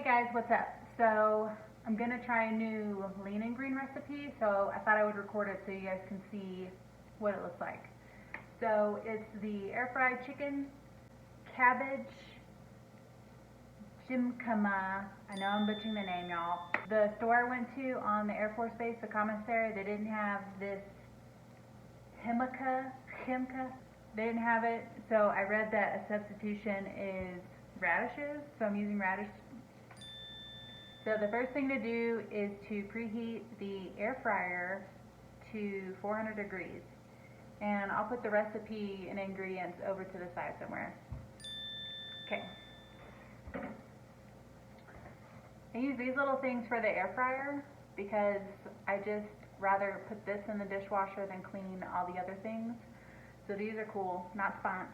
Hey guys, what's up? So I'm gonna try a new lean and green recipe, so I thought I would record it so you guys can see what it looks like. So it's the air fried chicken, cabbage, Jicama. I know I'm butchering the name, y'all. The store I went to on the Air Force Base, the commissary, they didn't have this himka. They didn't have it, so I read that a substitution is radishes, so I'm using radish. So the first thing to do is to preheat the air fryer to 400 degrees. And I'll put the recipe and ingredients over to the side somewhere. Okay. I use these little things for the air fryer because I just rather put this in the dishwasher than clean all the other things. So these are cool, not spont.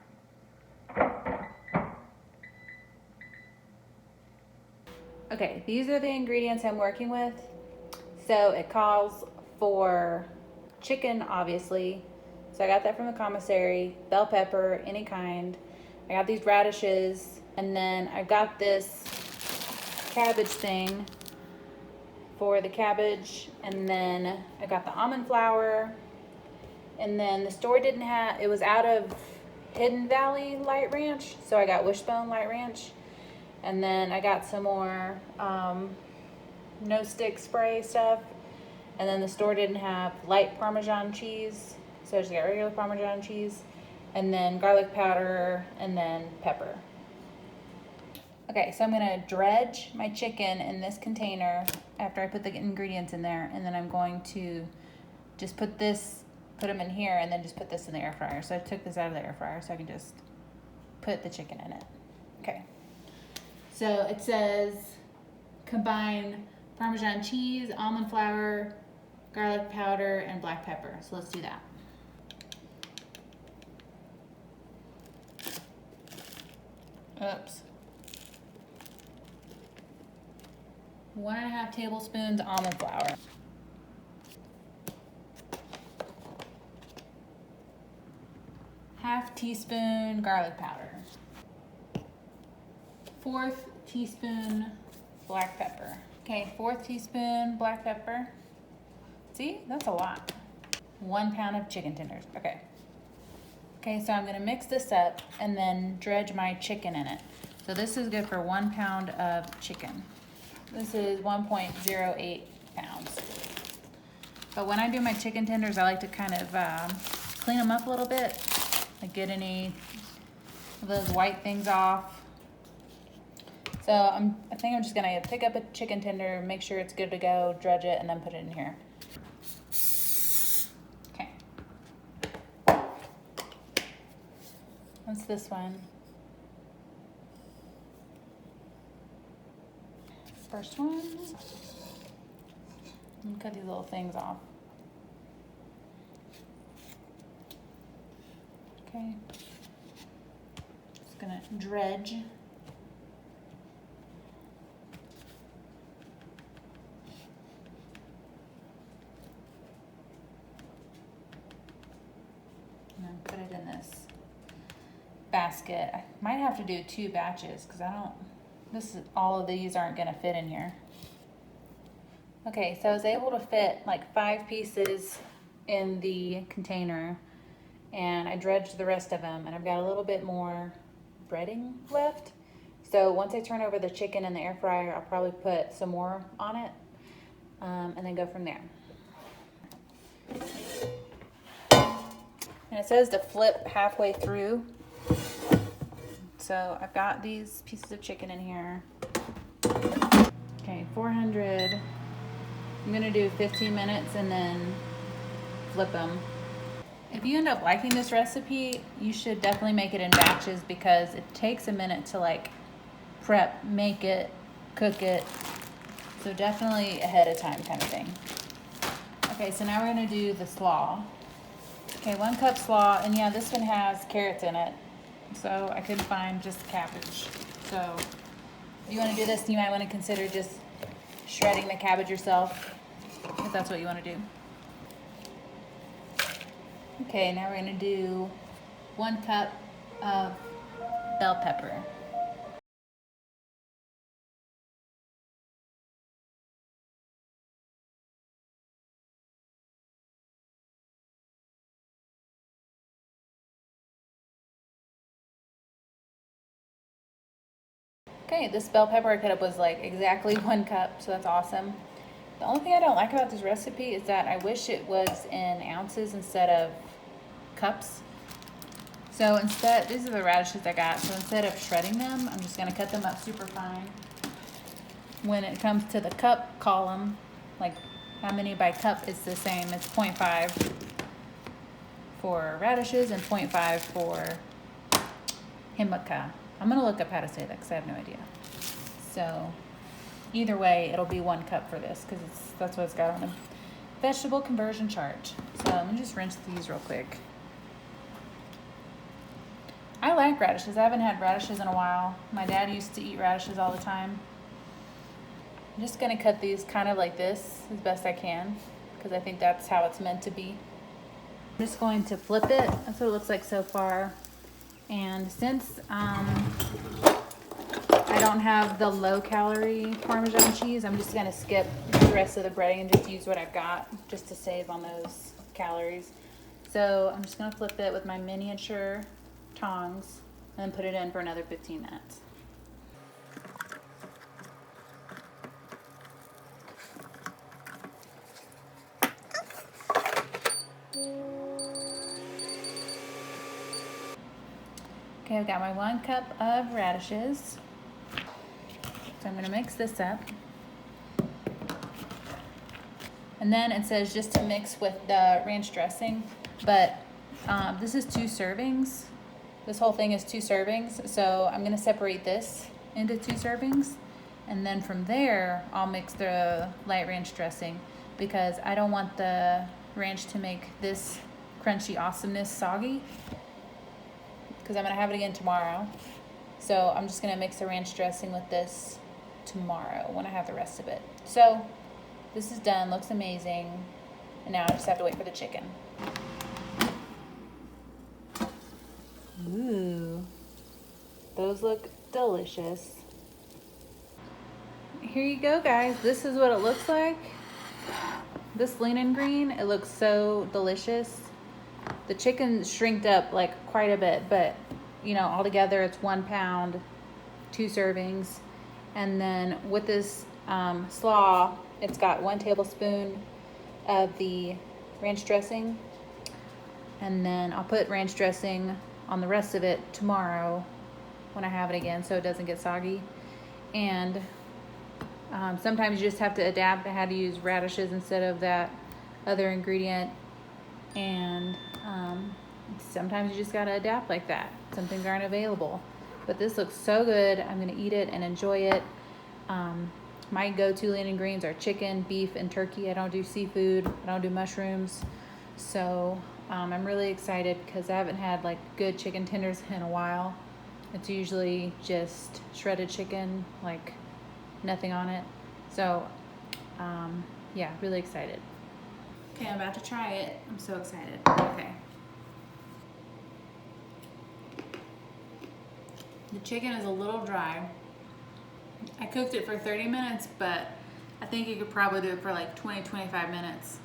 Okay, these are the ingredients I'm working with. So it calls for chicken, obviously. So I got that from the commissary, bell pepper, any kind. I got these radishes, and then I got this cabbage thing for the cabbage, and then I got the almond flour, and then the store didn't have, it was out of Hidden Valley Light Ranch, so I got Wishbone Light Ranch. And then I got some more no stick spray stuff. And then the store didn't have light Parmesan cheese, so I just got regular Parmesan cheese. And then garlic powder, and then pepper. Okay, so I'm gonna dredge my chicken in this container after I put the ingredients in there. And then I'm going to just put them in here, and then just put this in the air fryer. So I took this out of the air fryer so I can just put the chicken in it. Okay. So it says combine Parmesan cheese, almond flour, garlic powder, and black pepper. So let's do that. Oops. 1.5 tablespoons almond flour. 1/2 teaspoon garlic powder. 1/4 teaspoon black pepper. Okay, 1/4 teaspoon black pepper. See, that's a lot. 1 pound of chicken tenders. Okay. Okay, so I'm gonna mix this up and then dredge my chicken in it. So this is good for 1 pound of chicken. This is 1.08 pounds. But when I do my chicken tenders, I like to kind of clean them up a little bit, like get any of those white things off. So I think I'm just gonna pick up a chicken tender, make sure it's good to go, dredge it, and then put it in here. Okay. What's this one? First one. And cut these little things off. Okay. Just gonna dredge. And then put it in this basket. I might have to do 2 batches because all of these aren't gonna fit in here. Okay, so I was able to fit like 5 pieces in the container, and I dredged the rest of them, and I've got a little bit more breading left. So once I turn over the chicken in the air fryer, I'll probably put some more on it, and then go from there. And it says to flip halfway through. So I've got these pieces of chicken in here. Okay, 400. I'm gonna do 15 minutes and then flip them. If you end up liking this recipe, you should definitely make it in batches because it takes a minute to like prep, make it, cook it. So definitely ahead of time kind of thing. Okay, so now we're gonna do the slaw. Okay, 1 cup slaw, and yeah, this one has carrots in it. So I couldn't find just cabbage. So if you want to do this, you might want to consider just shredding the cabbage yourself, if that's what you want to do. Okay, now we're going to do 1 cup of bell pepper. Okay, this bell pepper I cut up was like exactly 1 cup, so that's awesome. The only thing I don't like about this recipe is that I wish it was in ounces instead of cups. So instead, these are the radishes I got. So instead of shredding them, I'm just gonna cut them up super fine. When it comes to the cup column, like how many by cup, it's the same. It's 0.5 for radishes and 0.5 for himaka. I'm gonna look up how to say that because I have no idea. So either way, it'll be 1 cup for this because that's what it's got on the vegetable conversion chart. So let me just rinse these real quick. I like radishes. I haven't had radishes in a while. My dad used to eat radishes all the time. I'm just gonna cut these kind of like this as best I can because I think that's how it's meant to be. I'm just going to flip it. That's what it looks like so far. And since I don't have the low calorie Parmesan cheese, I'm just gonna skip the rest of the breading and just use what I've got just to save on those calories. So I'm just gonna flip it with my miniature tongs and then put it in for another 15 minutes. Okay, I've got my 1 cup of radishes. So I'm gonna mix this up. And then it says just to mix with the ranch dressing, but this is 2 servings. This whole thing is 2 servings. So I'm gonna separate this into 2 servings. And then from there, I'll mix the light ranch dressing because I don't want the ranch to make this crunchy awesomeness soggy because I'm gonna have it again tomorrow. So I'm just gonna mix the ranch dressing with this tomorrow when I have the rest of it. So this is done, looks amazing. And now I just have to wait for the chicken. Ooh, those look delicious. Here you go, guys. This is what it looks like. This linen green, it looks so delicious. The chicken shrinked up like quite a bit, but you know, altogether it's 1 pound, 2 servings. And then with this slaw, it's got 1 tablespoon of the ranch dressing. And then I'll put ranch dressing on the rest of it tomorrow when I have it again so it doesn't get soggy. And sometimes you just have to adapt to how to use radishes instead of that other ingredient. And sometimes you just gotta adapt like that. Some things aren't available. But this looks so good. I'm gonna eat it and enjoy it. My go-to linen greens are chicken, beef, and turkey. I don't do seafood. I don't do mushrooms. So I'm really excited because I haven't had like good chicken tenders in a while. It's usually just shredded chicken, like nothing on it. So yeah, really excited. Okay, I'm about to try it. I'm so excited. Okay. The chicken is a little dry. I cooked it for 30 minutes, but I think you could probably do it for like 20-25 minutes.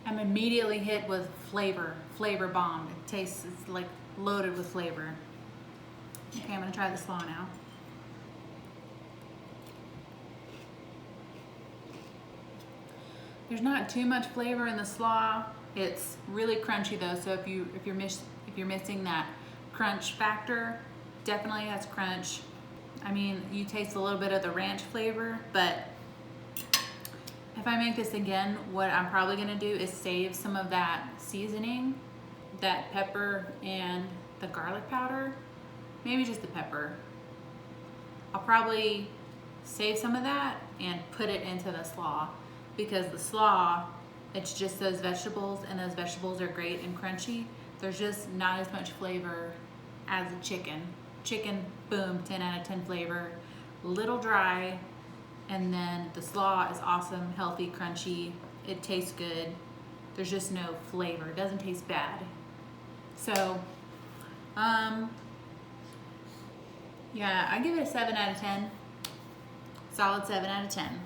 I'm immediately hit with flavor bomb. It tastes, it's like loaded with flavor. Okay, I'm gonna try the slaw now. There's not too much flavor in the slaw. It's really crunchy though, so if you're missing that crunch factor, definitely has crunch. I mean, you taste a little bit of the ranch flavor, but if I make this again, what I'm probably gonna do is save some of that seasoning, that pepper and the garlic powder, maybe just the pepper. I'll probably save some of that and put it into the slaw because the slaw, it's just those vegetables and those vegetables are great and crunchy. There's just not as much flavor as the chicken. Chicken, boom, 10 out of 10 flavor, little dry, and then the slaw is awesome, healthy, crunchy, it tastes good. There's just no flavor, it doesn't taste bad. So, yeah, I give it a 7 out of 10. Solid 7 out of 10.